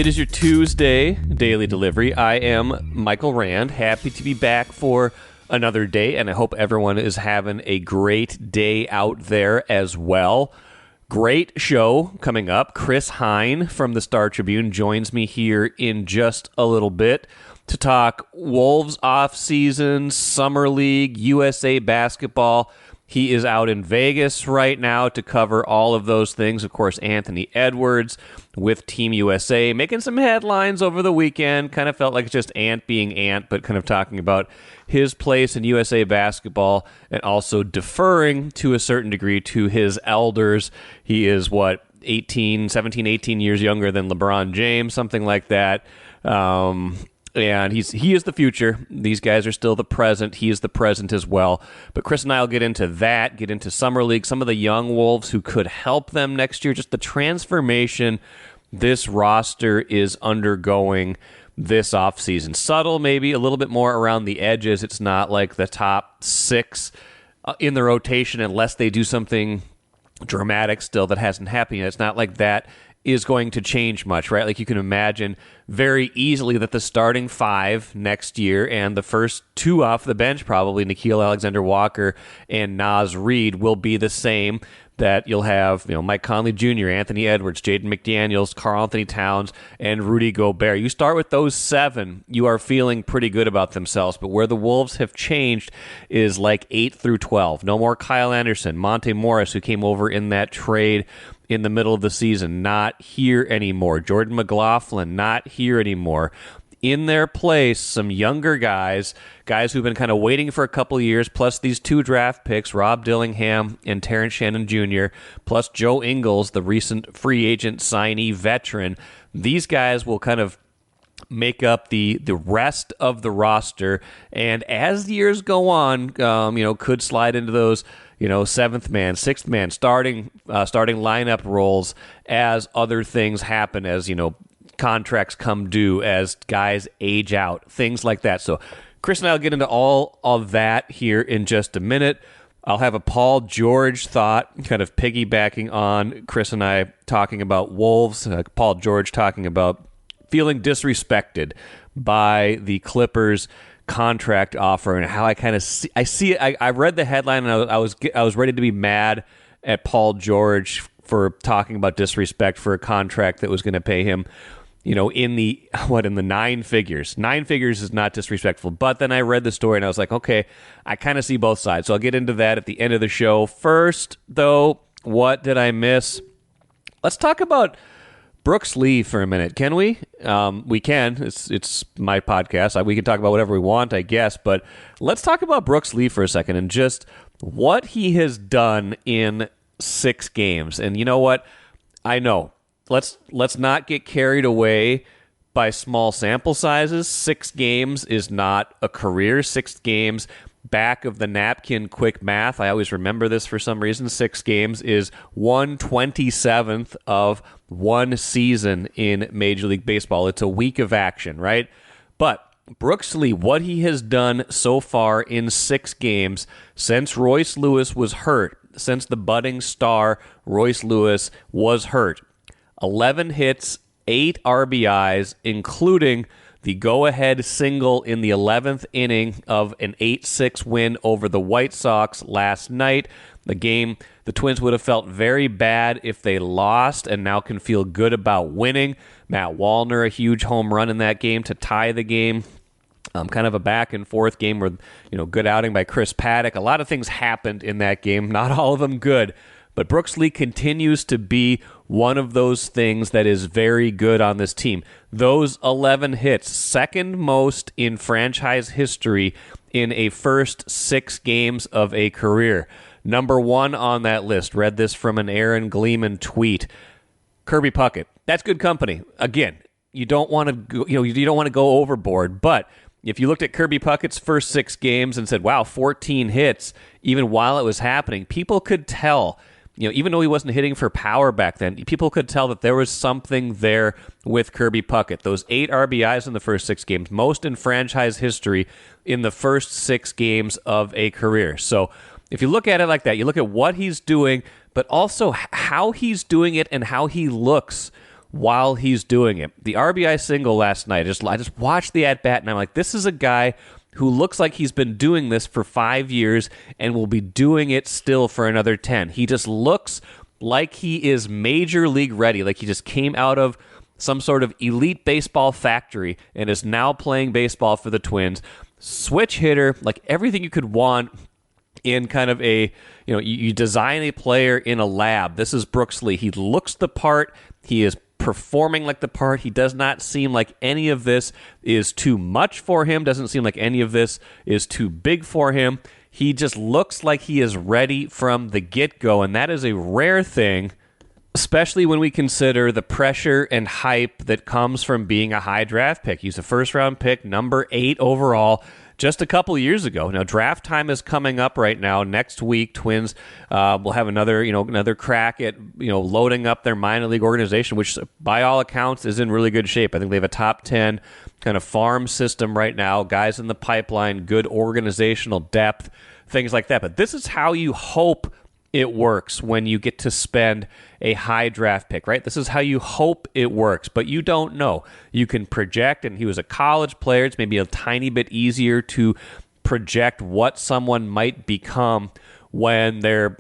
It is your Tuesday daily delivery. I am Michael Rand, happy to be back for another day, and I hope everyone is having a great day out there as well. Great show coming up. Chris Hine from the Star Tribune joins me here in just a little bit to talk Wolves offseason, Summer League, USA basketball. He is out in Vegas right now to cover all of those things. Of course, Anthony Edwards with Team USA, making some headlines over the weekend. Kind of felt like it's just Ant being Ant, but kind of talking about his place in USA basketball and also deferring to a certain degree to his elders. He is, 17, 18 years younger than LeBron James, something like that. And he is the future. These guys are still the present. He is the present as well. But Chris and I will get into that, get into Summer League, some of the young Wolves who could help them next year, just the transformation this roster is undergoing this offseason. Subtle, maybe a little bit more around the edges. It's not like the top six in the rotation unless they do something dramatic still that hasn't happened yet. It's not like that is going to change much, right? Like you can imagine very easily that the starting five next year and the first two off the bench, probably Nickeil Alexander-Walker and Naz Reid, will be the same. That you'll have, Mike Conley Jr., Anthony Edwards, Jaden McDaniels, Karl Anthony Towns, and Rudy Gobert. You start with those seven, you are feeling pretty good about themselves. But where the Wolves have changed is like 8 through 12. No more Kyle Anderson, Monte Morris, who came over in that trade in the middle of the season, not here anymore. Jordan McLaughlin, not here anymore. In their place, some younger guys who've been kind of waiting for a couple of years, plus these two draft picks, Rob Dillingham and Terrence Shannon Jr., plus Joe Ingles, the recent free agent signee veteran. These guys will kind of make up the rest of the roster, and as the years go on, could slide into those seventh man, sixth man, starting lineup roles as other things happen, as contracts come due, as guys age out, things like that. So Chris and I will get into all of that here in just a minute. I'll have a Paul George thought, kind of piggybacking on Chris and I talking about Wolves. Paul George talking about feeling disrespected by the Clippers contract offer and how I kind of see it. I read the headline and I was ready to be mad at Paul George for talking about disrespect for a contract that was going to pay him in the nine figures. Nine figures is not disrespectful. But then I read the story and I was like, okay, I kind of see both sides. So I'll get into that at the end of the show. First, though, what did I miss? Let's talk about Brooks Lee for a minute. Can we? We can. It's my podcast. We can talk about whatever we want, I guess. But let's talk about Brooks Lee for a second and just what he has done in 6 games. And you know what? I know. Let's not get carried away by small sample sizes. 6 games is not a career. 6 games, back of the napkin, quick math. I always remember this for some reason. 6 games is 1/27th of one season in Major League Baseball. It's a week of action, right? But Brooks Lee, what he has done so far in 6 games since Royce Lewis was hurt, since the budding star Royce Lewis was hurt. 11 hits, 8 RBIs, including the go-ahead single in the 11th inning of an 8-6 win over the White Sox last night. The game, the Twins would have felt very bad if they lost and now can feel good about winning. Matt Wallner, a huge home run in that game to tie the game. Kind of a back-and-forth game where, good outing by Chris Paddock. A lot of things happened in that game, not all of them good. But Brooks Lee continues to be one of those things that is very good on this team. Those 11 hits, second most in franchise history in a first 6 games of a career. Number 1 on that list, read this from an Aaron Gleeman tweet, Kirby Puckett. That's good company. Again, you don't want to you don't want to go overboard, but if you looked at Kirby Puckett's first 6 games and said, wow, 14 hits, even while it was happening, people could tell, even though he wasn't hitting for power back then, people could tell that there was something there with Kirby Puckett. Those 8 RBIs in the first 6 games, most in franchise history in the first 6 games of a career. So if you look at it like that, you look at what he's doing, but also how he's doing it and how he looks while he's doing it. The RBI single last night, I just watched the at-bat, and I'm like, this is a guy who looks like he's been doing this for 5 years and will be doing it still for another 10. He just looks like he is major league ready, like he just came out of some sort of elite baseball factory and is now playing baseball for the Twins. Switch hitter, like everything you could want in kind of a, you design a player in a lab. This is Brooks Lee. He looks the part. He is performing like the part. He does not seem like any of this is too much for him. Doesn't seem like any of this is too big for him. He just looks like he is ready from the get-go, and that is a rare thing, especially when we consider the pressure and hype that comes from being a high draft pick. He's a first-round pick, number 8 overall, just a couple years ago. Now, draft time is coming up right now. Next week, Twins will have another crack at loading up their minor league organization, which by all accounts is in really good shape. I think they have a top 10 kind of farm system right now, guys in the pipeline, good organizational depth, things like that. But this is how you hope it works when you get to spend a high draft pick, right? This is how you hope it works, but you don't know. You can project, and he was a college player. It's maybe a tiny bit easier to project what someone might become when they're,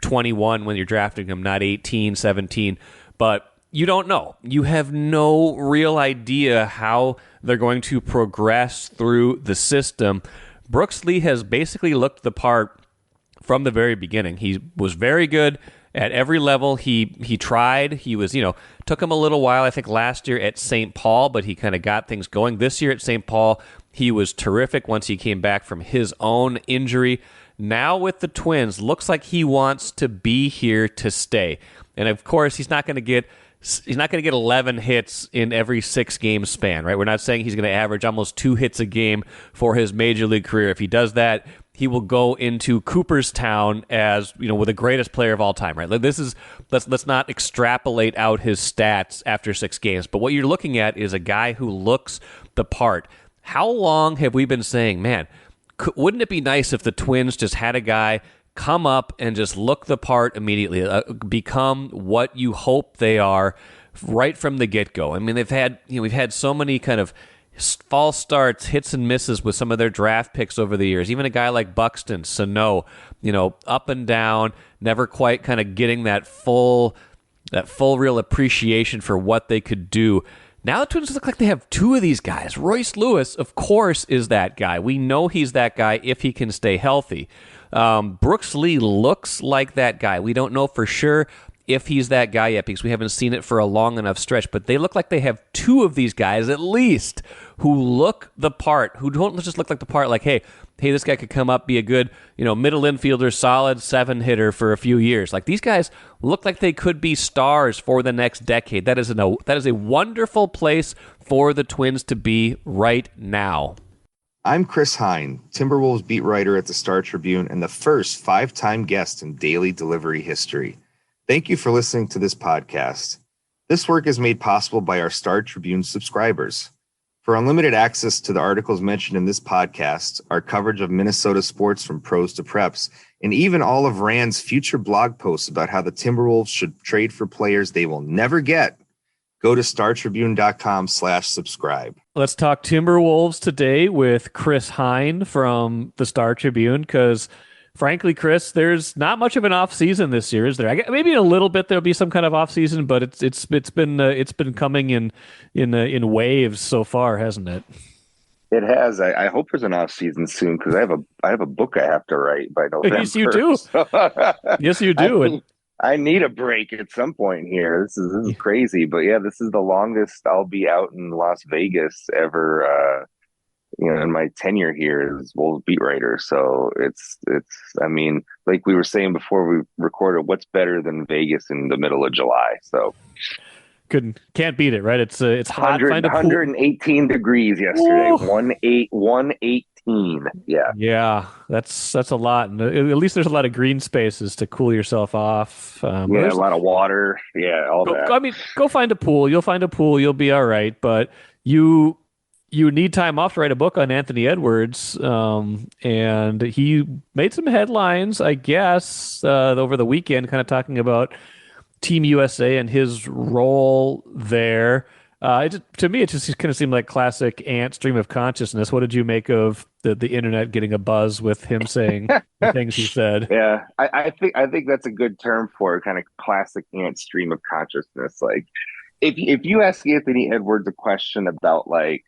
21, when you're drafting them, not 18, 17. But you don't know. You have no real idea how they're going to progress through the system. Brooks Lee has basically looked the part from the very beginning. He was very good at every level. He tried. He was, took him a little while, I think, last year at St. Paul, but he kind of got things going. This year at St. Paul, he was terrific once he came back from his own injury. Now with the Twins, looks like he wants to be here to stay. And of course, he's not going to get 11 hits in every 6-game span, right? We're not saying he's going to average almost 2 hits a game for his major league career. If he does that, he will go into Cooperstown as, with the greatest player of all time, right? Like let's not extrapolate out his stats after 6 games. But what you're looking at is a guy who looks the part. How long have we been saying, man, wouldn't it be nice if the Twins just had a guy come up and just look the part immediately, become what you hope they are right from the get-go? I mean, we've had so many kind of false starts, hits and misses with some of their draft picks over the years. Even a guy like Buxton, Sano, up and down, never quite kind of getting that full real appreciation for what they could do. Now the Twins look like they have 2 of these guys. Royce Lewis, of course, is that guy. We know he's that guy if he can stay healthy. Brooks Lee looks like that guy. We don't know for sure if he's that guy yet because we haven't seen it for a long enough stretch, but they look like they have 2 of these guys at least who look the part, who don't just look like the part like, hey, this guy could come up, be a good, middle infielder, solid 7 hitter for a few years. Like these guys look like they could be stars for the next decade. That is a wonderful place for the Twins to be right now. I'm Chris Hine, Timberwolves beat writer at the Star Tribune and the first 5-time guest in daily delivery history. Thank you for listening to this podcast. This work is made possible by our Star Tribune subscribers. For unlimited access to the articles mentioned in this podcast, our coverage of Minnesota sports from pros to preps, and even all of Rand's future blog posts about how the Timberwolves should trade for players they will never get, go to startribune.com/subscribe. Let's talk Timberwolves today with Chris Hine from the Star Tribune because, frankly, Chris, there's not much of an off season this year, is there? Maybe in a little bit there'll be some kind of off season, but it's been coming in waves so far, hasn't it? It has. I hope there's an off season soon because I have a book I have to write by November. Yes, you do. Yes, you do. I need a break at some point here. This is crazy, but yeah, this is the longest I'll be out in Las Vegas ever. In my tenure here as Wolves beat writer. So it's. I mean, like we were saying before we recorded, what's better than Vegas in the middle of July? So can't beat it, right? It's hot. 118 degrees yesterday. 118. Yeah, that's a lot. And at least there's a lot of green spaces to cool yourself off. A lot of water. Yeah, all that. I mean, go find a pool. You'll find a pool. You'll be all right. But you need time off to write a book on Anthony Edwards, and he made some headlines, I guess, over the weekend, kind of talking about Team USA and his role there. To me, it just kind of seemed like classic Ant stream of consciousness. What did you make of the internet getting a buzz with him saying the things he said? Yeah, I think that's a good term for it, kind of classic Ant stream of consciousness. Like if you ask Anthony Edwards a question about like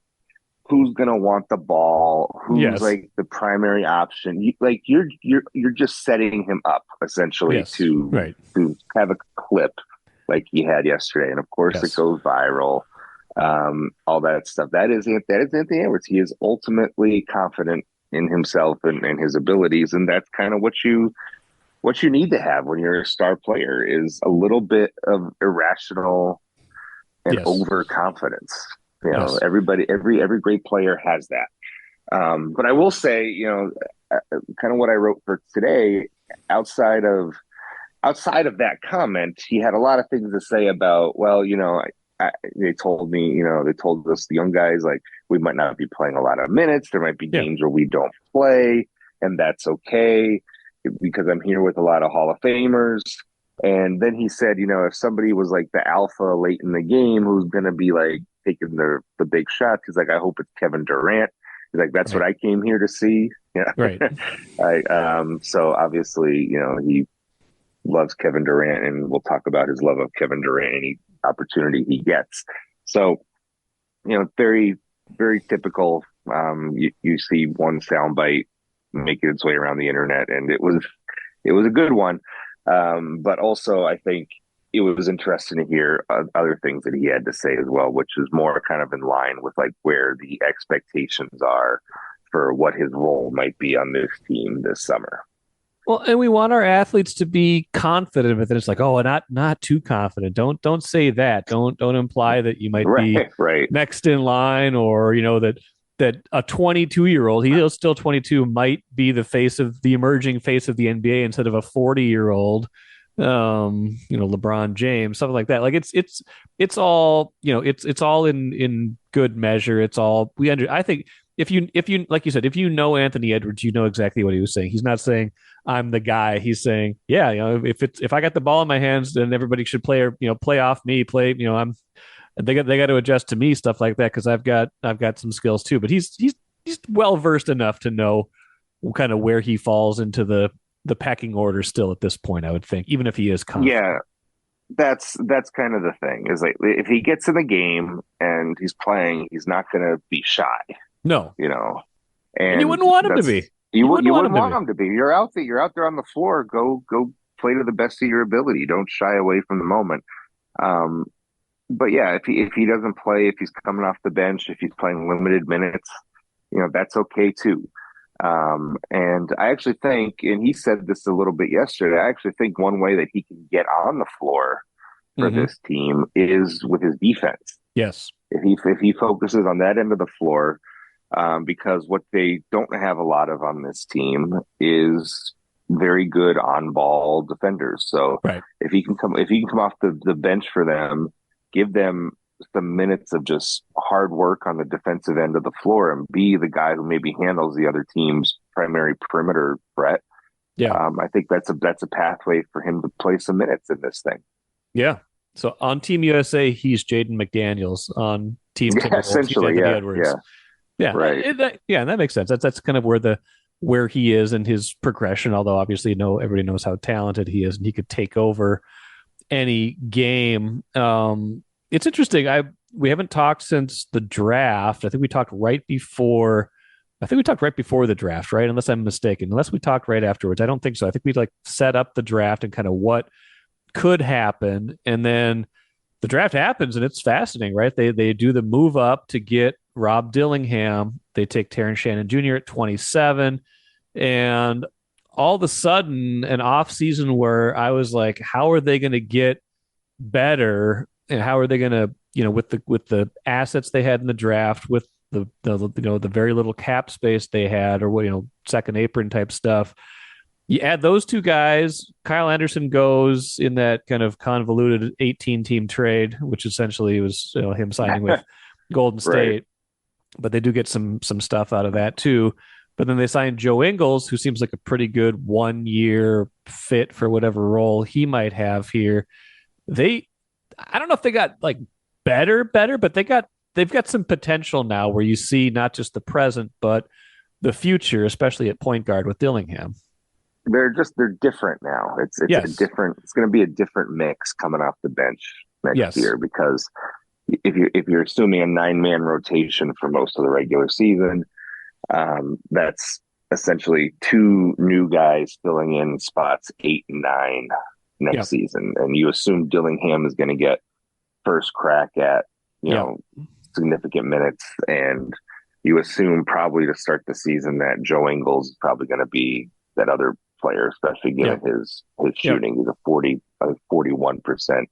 who's gonna want the ball, who's Yes. like the primary option, you're just setting him up essentially Yes. Right. to have a clip like he had yesterday, and of course Yes. it goes viral. All that stuff. That is Anthony Edwards. He is ultimately confident in himself and his abilities, and that's kind of what you need to have when you're a star player is a little bit of irrational and Yes. overconfidence. You know, Yes. every great player has that. But I will say, kind of what I wrote for today, outside of that comment, he had a lot of things to say about, well, they told us the young guys, like, we might not be playing a lot of minutes. There might be games where we don't play, and that's okay because I'm here with a lot of Hall of Famers. And then he said, if somebody was like the alpha late in the game who's going to be like taking the big shots, he's like, I hope it's Kevin Durant. He's like, that's what I came here to see. Yeah. Right. So obviously, he loves Kevin Durant, and we'll talk about his love of Kevin Durant any opportunity he gets. So, very, very typical. You see one soundbite making its way around the internet, and it was a good one. But also, I think it was interesting to hear other things that he had to say as well, which is more kind of in line with like where the expectations are for what his role might be on this team this summer. Well, and we want our athletes to be confident with it. It's like, oh, not too confident. Don't say that. Don't imply that you might be next in line, or that a 22-year-old, he's still 22, might be the emerging face of the NBA instead of a 40-year-old, LeBron James, something like that. Like it's all, it's all in good measure. It's all I think if you like you said, if you know Anthony Edwards, you know exactly what he was saying. He's not saying I'm the guy. He's saying, yeah, if I got the ball in my hands, then everybody should play off me, they got to adjust to me, stuff like that, because I've got some skills too. But he's well versed enough to know kind of where he falls into the pecking order still at this point, I would think, even if he is confident. Yeah, that's kind of the thing, is like if he gets in the game and he's playing, he's not going to be shy. No, and you wouldn't want him to be. You wouldn't want him to be. You're out there on the floor. Go play to the best of your ability. Don't shy away from the moment. But yeah, if he doesn't play, if he's coming off the bench, if he's playing limited minutes, that's okay too. And I actually think, and he said this a little bit yesterday, I actually think one way that he can get on the floor for this team is with his defense. Yes. If he focuses on that end of the floor, because what they don't have a lot of on this team is very good on-ball defenders. So if he can come off the bench for them, give them some minutes of just hard work on the defensive end of the floor, and be the guy who maybe handles the other team's primary perimeter threat. Yeah, I think that's a pathway for him to play some minutes in this thing. Yeah. So on Team USA, he's Jaden McDaniels. On Team Timberwolves, essentially, Edwards. Yeah, right. And that makes sense. That's kind of where he is in his progression. Although obviously, everybody knows how talented he is, and he could take over any game. It's interesting. We haven't talked since the draft. I think we talked right before the draft, right? Unless I'm mistaken. Unless we talked right afterwards. I don't think so. I think we set up the draft and kind of what could happen, and then the draft happens, and it's fascinating, right? They do the move up to get Rob Dillingham. They take Terrence Shannon Jr. at 27, and all of a sudden, an offseason where I was like, how are they going to get better, and how are they going to, with the assets they had in the draft, with the very little cap space they had, or second apron type stuff. You add those two guys. Kyle Anderson goes in that kind of convoluted 18-team trade, which essentially was him signing with Golden State. But they do get some stuff out of that too. But then they signed Joe Ingles, who seems like a pretty good 1-year fit for whatever role he might have here. I don't know if they got like better, but they've got some potential now where you see not just the present, but the future, especially at point guard with Dillingham. They're different now. Yes. It's going to be a different mix coming off the bench next Yes. year because if you're assuming a 9-man rotation for most of the regular season, that's essentially 2 new guys filling in spots 8 and 9 next Yep. season, and you assume Dillingham is going to get first crack at Yep. significant minutes, and you assume probably to start the season that Joe Ingles is probably going to be that other player, especially given Yep. his shooting. He's a 41%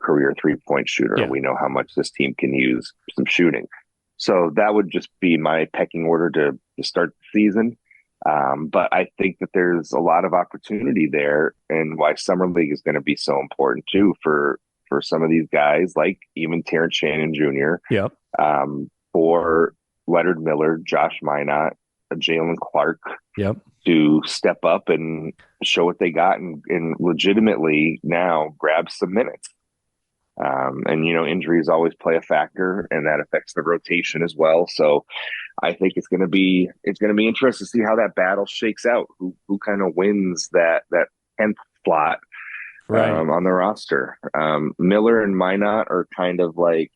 career 3-point shooter. Yeah. We know how much this team can use some shooting. So that would just be my pecking order to start the season. But I think that there's a lot of opportunity there, and why Summer League is going to be so important too for some of these guys, like even Terrence Shannon Jr., Yep. for Leonard Miller, Josh Minot, Jalen Clark, Yep. to step up and show what they got and legitimately now grab some minutes. And injuries always play a factor, and that affects the rotation as well. So I think it's going to be interesting to see how that battle shakes out. Who kind of wins that 10th slot Right. on the roster? Miller and Minot are kind of like,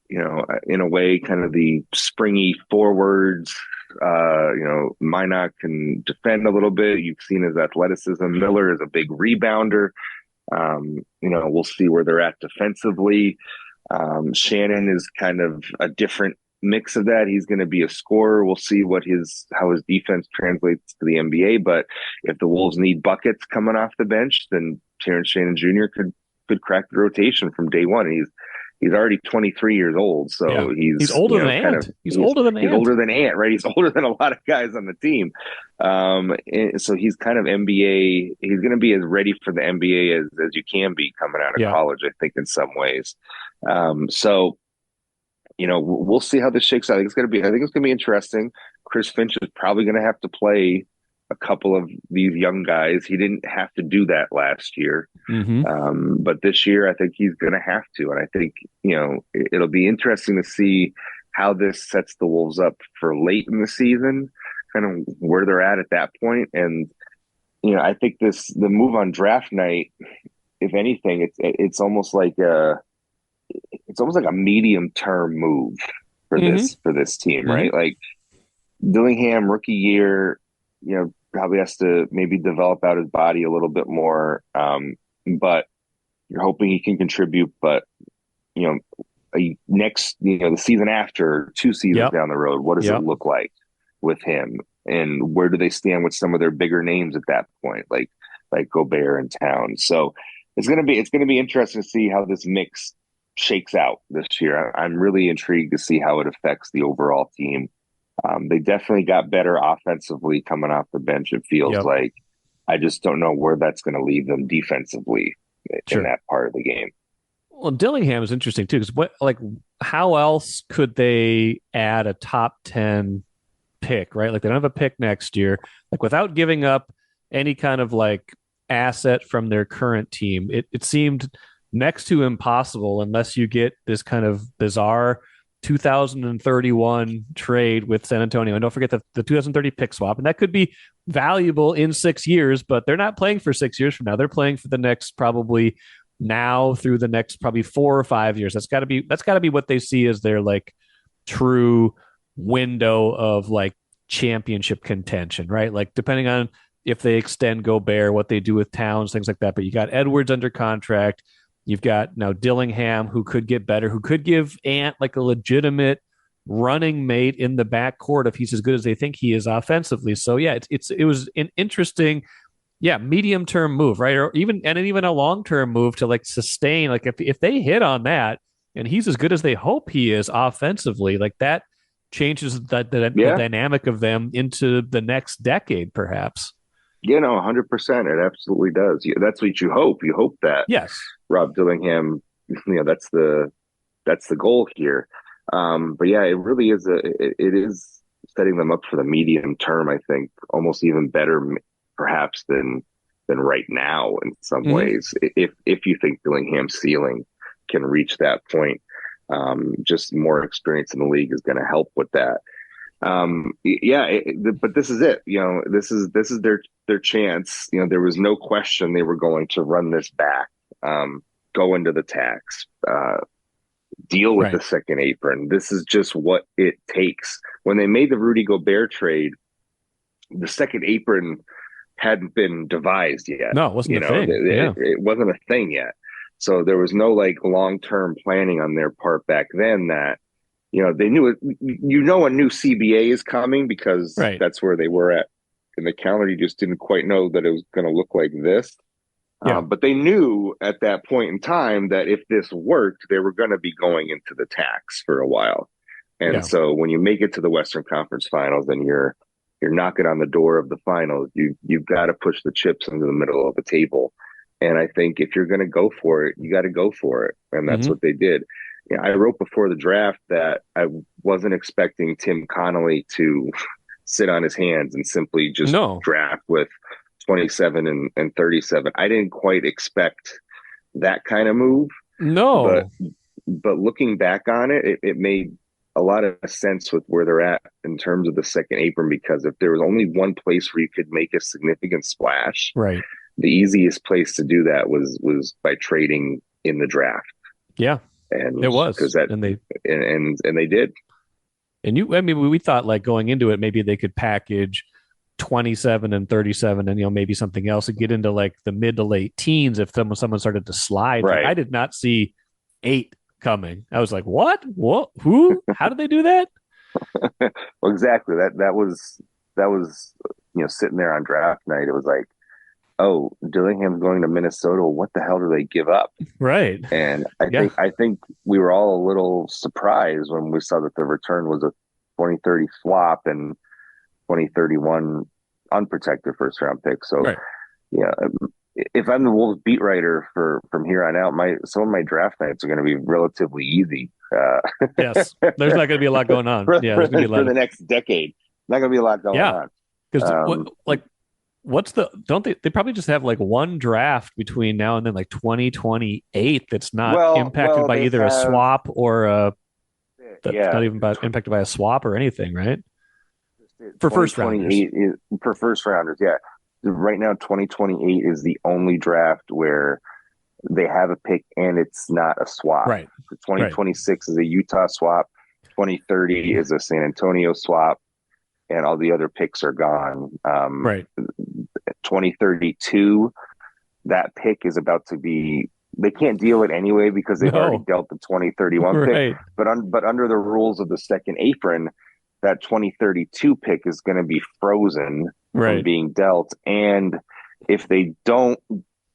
in a way, kind of the springy forwards. Minot can defend a little bit. You've seen his athleticism. Miller is a big rebounder. We'll see where they're at defensively. Shannon is kind of a different mix of that. He's going to be a scorer. We'll see how his defense translates to the NBA. But if the Wolves need buckets coming off the bench, then Terrence Shannon Jr. could crack the rotation from day one. He's already 23 years old, so he's older than Ant. He's older than Ant. He's older than Ant, right? He's older than a lot of guys on the team. So he's kind of NBA. He's going to be as ready for the NBA as you can be coming out of college, I think, in some ways. So we'll see how this shakes out. I think it's going to be interesting. Chris Finch is probably going to have to play a couple of these young guys. He didn't have to do that last year. Mm-hmm. But this year, I think he's going to have to. And I think, it'll be interesting to see how this sets the Wolves up for late in the season, kind of where they're at that point. And, I think the move on draft night, if anything, it's almost like a medium term move for this team, right? Like Dillingham, rookie year, probably has to maybe develop out his body a little bit more. But you're hoping he can contribute. But, the season after, 2 seasons down the road, what does it look like with him? And where do they stand with some of their bigger names at that point, like Gobert and Towns? So it's going to be interesting to see how this mix shakes out this year. I'm really intrigued to see how it affects the overall team. They definitely got better offensively coming off the bench. It feels like. I just don't know where that's going to leave them defensively in that part of the game. Well, Dillingham is interesting too, because how else could they add a top 10 pick, right? Like they don't have a pick next year, like without giving up any kind of like asset from their current team. It seemed next to impossible unless you get this kind of bizarre 2031 trade with San Antonio. And don't forget the 2030 pick swap. And that could be valuable in 6 years, but they're not playing for 6 years from now. They're playing for the next probably now through the next probably 4 or 5 years. That's got to be what they see as their like true window of like championship contention, right? Like depending on if they extend Gobert, what they do with Towns, things like that. But you got Edwards under contract. You've got now Dillingham, who could get better, who could give Ant like a legitimate running mate in the backcourt if he's as good as they think he is offensively. So yeah, it was an interesting, medium term move, right? Or even a long term move to like sustain. Like if they hit on that and he's as good as they hope he is offensively, like that changes the dynamic of them into the next decade, perhaps. 100%. It absolutely does. That's what you hope. You hope that. Yes. Rob Dillingham, that's the goal here. But yeah, it really is it is setting them up for the medium term. I think almost even better, perhaps than than right now in some Mhm. ways. If you think Dillingham's ceiling can reach that point, just more experience in the league is going to help with that. But this is it. This is their chance. There was no question they were going to run this back, go into the tax, deal with the second apron. This is just what it takes. When they made the Rudy Gobert trade, the second apron hadn't been devised yet. No, it wasn't a thing. It wasn't a thing yet. So there was no like long-term planning on their part back then that, they knew it. A new CBA is coming because that's where they were at in the calendar. You just didn't quite know that it was going to look like this. Yeah. But they knew at that point in time that if this worked, they were going to be going into the tax for a while. And so when you make it to the Western Conference Finals and you're knocking on the door of the finals, you've got to push the chips into the middle of the table. And I think if you're going to go for it, you got to go for it. And that's what they did. I wrote before the draft that I wasn't expecting Tim Connolly to sit on his hands and simply just draft with 27 and 37. I didn't quite expect that kind of move. No. But looking back on it, it made a lot of sense with where they're at in terms of the second apron, because if there was only one place where you could make a significant splash, the easiest place to do that was by trading in the draft. Yeah. And it was because and they did. And we thought like going into it, maybe they could package 27 and 37 and maybe something else and get into like the mid to late teens if someone started to slide. Right. I did not see 8 coming. I was like, what? Who? How did they do that? Well, exactly. That was sitting there on draft night. It was like, oh, Dillingham's going to Minnesota. What the hell do they give up? Right. And I think we were all a little surprised when we saw that the return was a 2030 swap and 2031 unprotected first round pick. So if I'm the Wolves beat writer from here on out, some of my draft nights are going to be relatively easy. Yes, there's not going to be a lot going on. For the next decade, not going to be a lot going on. Because don't they probably just have like one draft between now and then, like 2028, that's not impacted by either a swap or not even impacted by a swap or anything, right? For first rounders. For first rounders, yeah. Right now, 2028 is the only draft where they have a pick and it's not a swap. Right. 2026 is a Utah swap. 2030 is a San Antonio swap, and all the other picks are gone. 2032, that pick is about to be. They can't deal it anyway because they've already dealt the 2031 pick. But under the rules of the second apron, that 2032 pick is going to be frozen from being dealt. And if they don't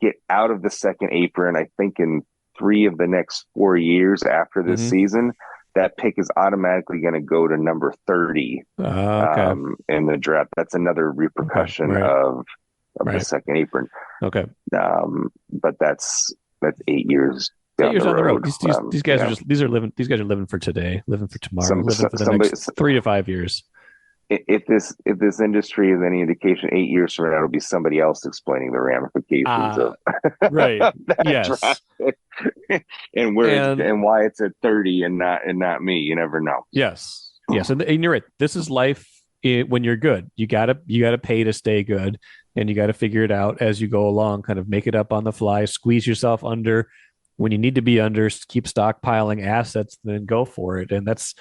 get out of the second apron, I think in 3 of the next 4 years after this season, that pick is automatically going to go to number 30 in the draft. That's another repercussion of the second apron. Okay. But that's 8 years. 8 years down the road. These guys are living for today, living for tomorrow, living for the next 3 to 5 years. If this industry is any indication, 8 years from now, it'll be somebody else explaining the ramifications of yes, draft and why it's at 30 and not me. You never know. Yes, and you're right. This is life when you're good. You gotta pay to stay good, and you got to figure it out as you go along. Kind of make it up on the fly. Squeeze yourself under when you need to be under. Keep stockpiling assets, then go for it. And that's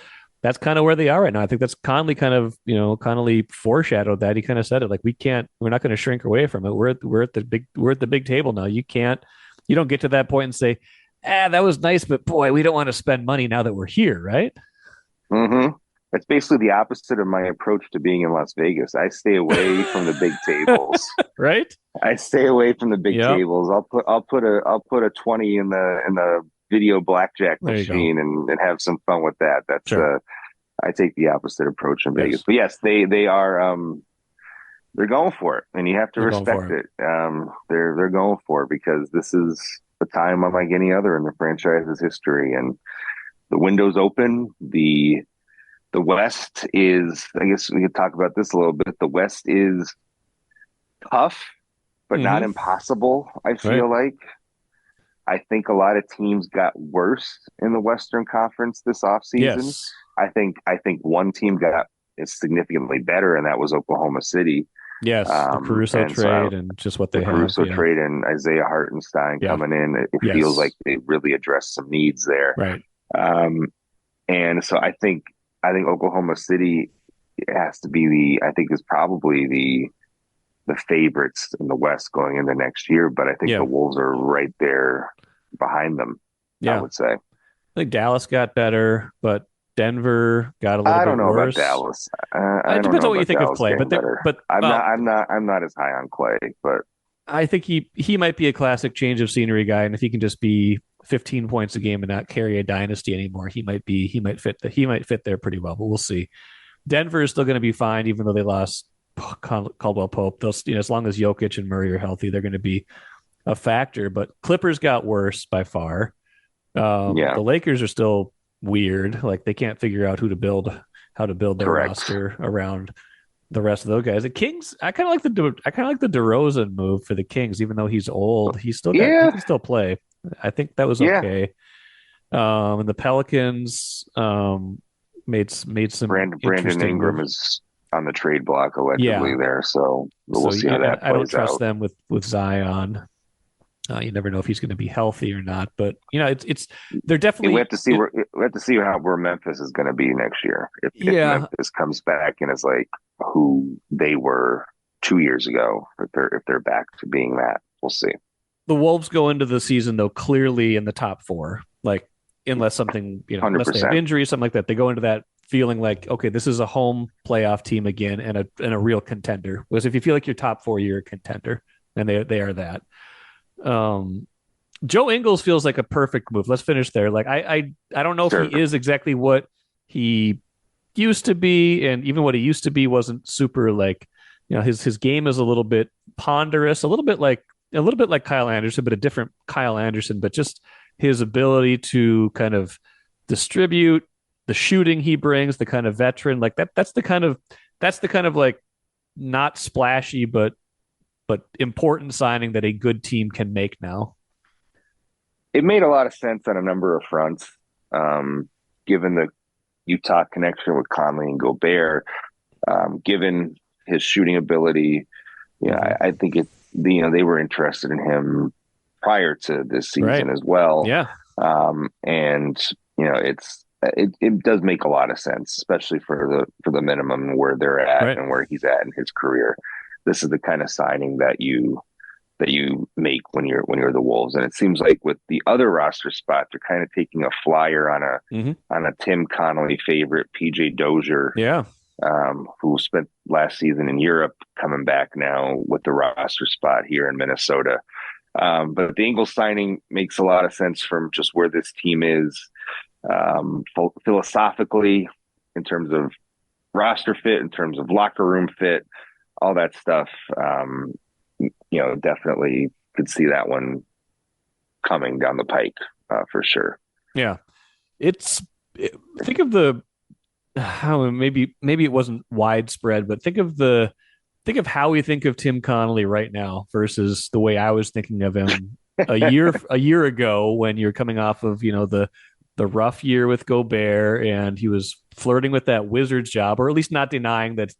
kind of where they are right now. I think that's Conley Connolly foreshadowed that. He kind of said it like, we're not going to shrink away from it. We're at the big table now. You don't get to that point and say, that was nice, but boy, we don't want to spend money now that we're here. Right. Mm-hmm. That's basically the opposite of my approach to being in Las Vegas. I stay away from the big tables. Right. I stay away from the big tables. I'll put a 20 in the video blackjack machine and have some fun with that. That's I take the opposite approach in Vegas. But yes, they are they're going for it, and you have to respect it. They're going for it because this is a time unlike any other in the franchise's history, and the window's open. The West is, I guess we could talk about this a little bit. The West is tough, but not impossible, I feel like. I think a lot of teams got worse in the Western Conference this offseason. Yes. I think one team got significantly better, and that was Oklahoma City. Yes, the Caruso trade and just what they have. The Caruso trade and Isaiah Hartenstein coming in, it feels like they really addressed some needs there. Right. And so I think Oklahoma City has to be is probably the favorites in the West going into next year, but I think the Wolves are right there behind them. I would say. I think Dallas got better, but Denver got a little bit worse. I don't know about Dallas. It depends on what you think of Clay, but I'm not as high on Clay, but I think he might be a classic change of scenery guy, and if he can just be 15 points a game and not carry a dynasty anymore, he might fit there pretty well. But we'll see. Denver is still going to be fine, even though they lost Caldwell Pope. They'll, as long as Jokic and Murray are healthy, they're going to be a factor. But Clippers got worse by far. The Lakers are still weird. Like they can't figure out how to build their roster around the rest of those guys. The Kings, I kind of like the DeRozan move for the Kings, even though he's old. He can still play. I think that was okay. And the Pelicans made some. Brandon Ingram is on the trade block allegedly there, so we'll see how that plays out. I don't trust them with Zion. You never know if he's going to be healthy or not, but they're definitely. We have to see where Memphis is going to be next year. If Memphis comes back and is like who they were 2 years ago, if they're back to being that, we'll see. The Wolves go into the season though clearly in the top four, like unless something unless they have injury, something like that, they go into that feeling like, okay, this is a home playoff team again and a real contender. Because if you feel like you're top four, you're a contender, and they are that. Joe Ingles feels like a perfect move. Let's finish there. Like I don't know if he is exactly what he used to be, and even what he used to be wasn't super like, his game is a little bit ponderous, a little bit like Kyle Anderson, but a different Kyle Anderson, but just his ability to kind of distribute the shooting he brings, the kind of veteran, like that's the kind of like not splashy, but important signing that a good team can make now. It made a lot of sense on a number of fronts, given the Utah connection with Conley and Gobert, given his shooting ability. I think they were interested in him prior to this season as well. Yeah. And it does make a lot of sense, especially for the minimum where they're at and where he's at in his career. This is the kind of signing that you make when you're the Wolves. And it seems like with the other roster spot, they're kind of taking a flyer on a Tim Connolly favorite, PJ Dozier, who spent last season in Europe, coming back now with the roster spot here in Minnesota. But the Ingles signing makes a lot of sense from just where this team is philosophically, in terms of roster fit, in terms of locker room fit, all that stuff. Definitely could see that one coming down the pike for sure. Yeah. Think of how maybe it wasn't widespread, but think of how we think of Tim Connolly right now versus the way I was thinking of him a year ago, when you're coming off of, the rough year with Gobert, and he was flirting with that Wizards job, or at least not denying that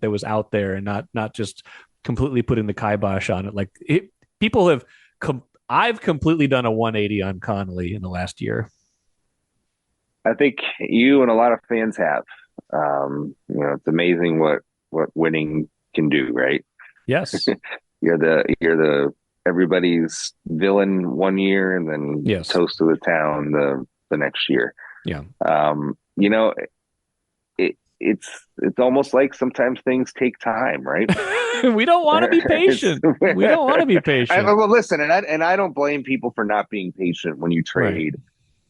was out there, and not just completely putting the kibosh on it. Like I've completely done a 180 on Connolly in the last year. I think you and a lot of fans have. It's amazing what winning can do, right? Yes. You're the everybody's villain one year, and then toast of the town the next year. Yeah. It's almost like sometimes things take time, right? We don't want to be patient. Well, listen, and I don't blame people for not being patient when you trade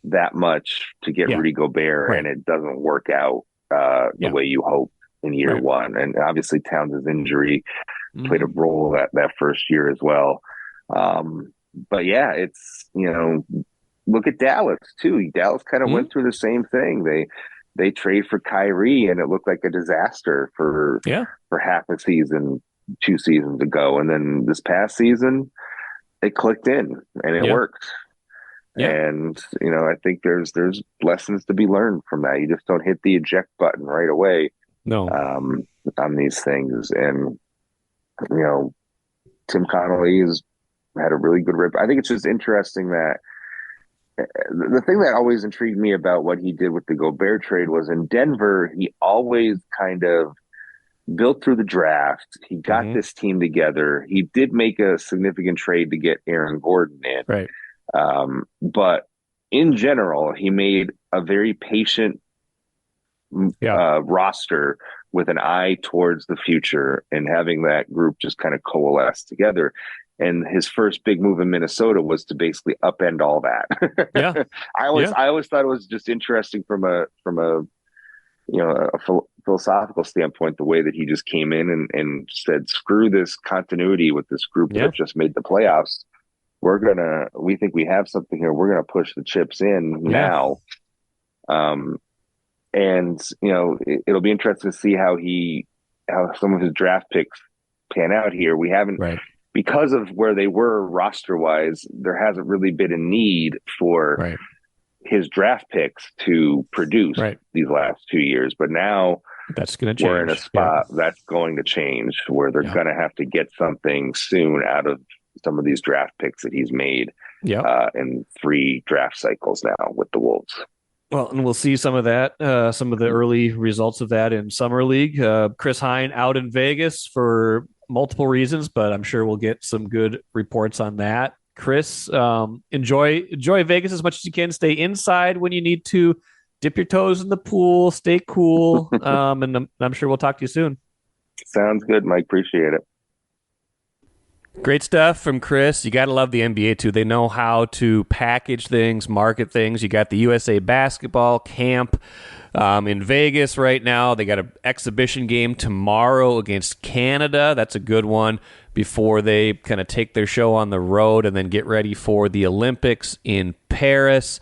that much to get Rudy Gobert and it doesn't work out the way you hope in year one. And obviously Towns' injury played a role that first year as well. But yeah, it's, look at Dallas too. Dallas kind of went through the same thing. They trade for Kyrie, and it looked like a disaster for half a season. 2 seasons ago. And then this past season, it clicked in and it worked. Yeah. And, I think there's lessons to be learned from that. You just don't hit the eject button right away. No. On these things. And, Tim Connolly has had a really good rip. I think it's just interesting that the thing that always intrigued me about what he did with the Gobert trade was in Denver, he always kind of built through the draft. He got this team together. He did make a significant trade to get Aaron Gordon in. Right. But in general, he made a very patient roster with an eye towards the future and having that group just kind of coalesce together. And his first big move in Minnesota was to basically upend all that. Yeah. I always thought it was just interesting from a philosophical standpoint, the way that he just came in and said, screw this continuity with this group that just made the playoffs. We think we have something here. We're going to push the chips in now. And, it'll be interesting to see how some of his draft picks pan out here. We haven't, because of where they were roster wise, there hasn't really been a need for his draft picks to produce these last 2 years. But now that's going to change. We're in a spot that's going to change where they're going to have to get something soon out of some of these draft picks that he's made in 3 draft cycles now with the Wolves. Well, and we'll see some of that, some of the early results of that in Summer League. Chris Hine out in Vegas for multiple reasons, but I'm sure we'll get some good reports on that. Chris, enjoy Vegas as much as you can. Stay inside when you need to. Dip your toes in the pool. Stay cool. And I'm sure we'll talk to you soon. Sounds good, Mike. Appreciate it. Great stuff from Chris. You got to love the NBA, too. They know how to package things, market things. You got the USA basketball camp in Vegas right now. They got an exhibition game tomorrow against Canada. That's a good one before they kind of take their show on the road and then get ready for the Olympics in Paris.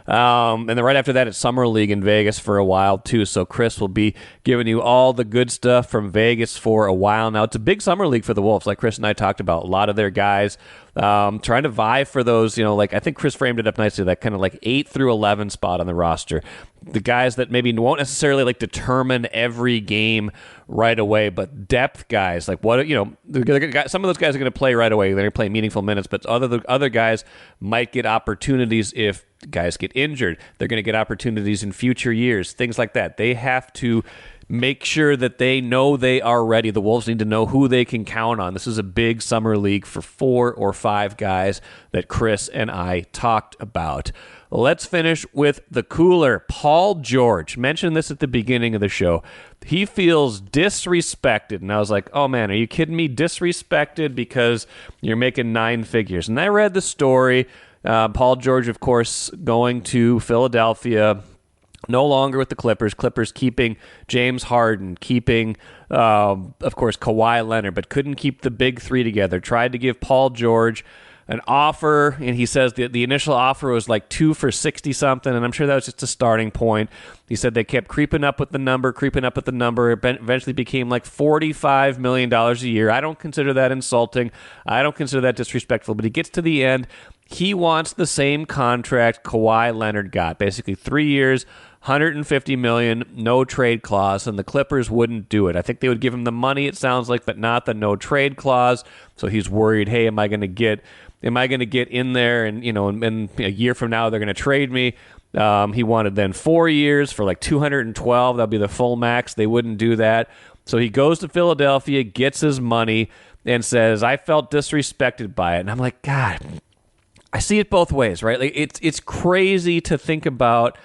And then right after that, it's Summer League in Vegas for a while, too. So Chris will be giving you all the good stuff from Vegas for a while now. It's a big Summer League for the Wolves, like Chris and I talked about. A lot of their guys trying to vie for those, I think Chris framed it up nicely, that kind of like 8 through 11 spot on the roster. The guys that maybe won't necessarily determine every game right away, but depth guys, some of those guys are going to play right away. They're going to play meaningful minutes, but other guys might get opportunities if guys get injured. They're going to get opportunities in future years, things like that. They have to make sure that they know they are ready. The Wolves need to know who they can count on. This is a big Summer League for 4 or 5 guys that Chris and I talked about. Let's finish with the cooler. Paul George mentioned this at the beginning of the show. He feels disrespected. And I was like, oh, man, are you kidding me? Disrespected because you're making 9 figures. And I read the story. Paul George, of course, going to Philadelphia, no longer with the Clippers. Clippers keeping James Harden, keeping, of course, Kawhi Leonard, but couldn't keep the big 3 together. Tried to give Paul George an offer, and he says the initial offer was like 2 for 60-something, and I'm sure that was just a starting point. He said they kept creeping up with the number. It eventually became like $45 million a year. I don't consider that insulting. I don't consider that disrespectful, but he gets to the end. He wants the same contract Kawhi Leonard got, basically 3 years, $150 million, no trade clause, and the Clippers wouldn't do it. I think they would give him the money, it sounds like, but not the no trade clause. So he's worried, hey, am I going to get in there and, and a year from now they're going to trade me? He wanted then 4 years for like $212. That'll be the full max. They wouldn't do that. So he goes to Philadelphia, gets his money, and says, I felt disrespected by it. And I'm like, God, I see it both ways, right? Like it's crazy to think about,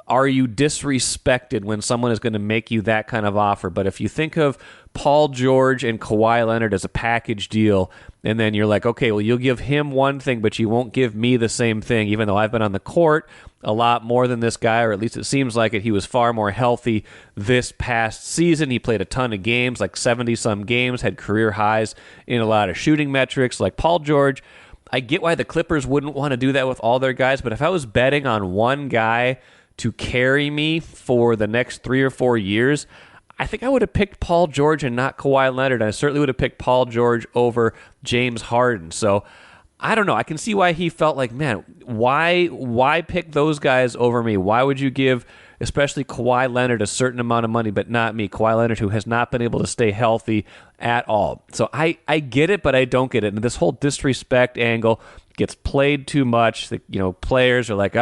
are you disrespected when someone is going to make you that kind of offer? But if you think of Paul George and Kawhi Leonard as a package deal, and then you're like, okay, well, you'll give him one thing, but you won't give me the same thing, even though I've been on the court a lot more than this guy, or at least it seems like it. He was far more healthy this past season. He played a ton of games, like 70-some games, had career highs in a lot of shooting metrics. Like Paul George, I get why the Clippers wouldn't want to do that with all their guys, but if I was betting on one guy to carry me for the next 3 or 4 years, I think I would have picked Paul George and not Kawhi Leonard. I certainly would have picked Paul George over James Harden. So I don't know. I can see why he felt like, man, why pick those guys over me? Why would you give, especially Kawhi Leonard, a certain amount of money, but not me? Kawhi Leonard, who has not been able to stay healthy at all. So I get it, but I don't get it. And this whole disrespect angle gets played too much. Players are like,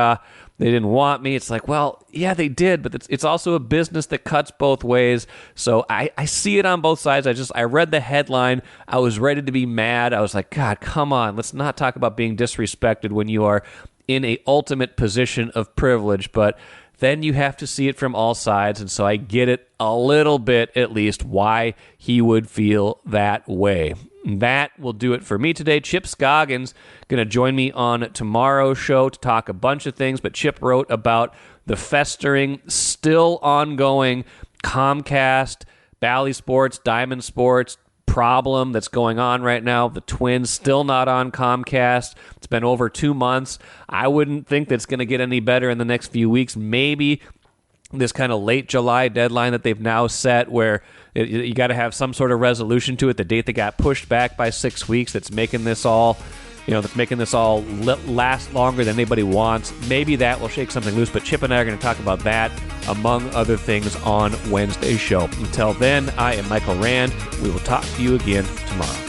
they didn't want me. It's like, well, yeah, they did, but it's also a business that cuts both ways. So I see it on both sides. I read the headline. I was ready to be mad. I was like, God, come on. Let's not talk about being disrespected when you are in a ultimate position of privilege. But then you have to see it from all sides. And so I get it a little bit, at least, why he would feel that way. That will do it for me today. Chip Scoggins going to join me on tomorrow's show to talk a bunch of things, but Chip wrote about the festering, still ongoing Comcast, Bally Sports, Diamond Sports problem that's going on right now. The Twins still not on Comcast. It's been over 2 months. I wouldn't think that's going to get any better in the next few weeks. Maybe this kind of late July deadline that they've now set where you got to have some sort of resolution to it, the date that got pushed back by 6 weeks that's making this all last longer than anybody wants. Maybe that will shake something loose, but Chip and I are going to talk about that, among other things, on Wednesday's show. Until then, I am Michael Rand. We will talk to you again tomorrow.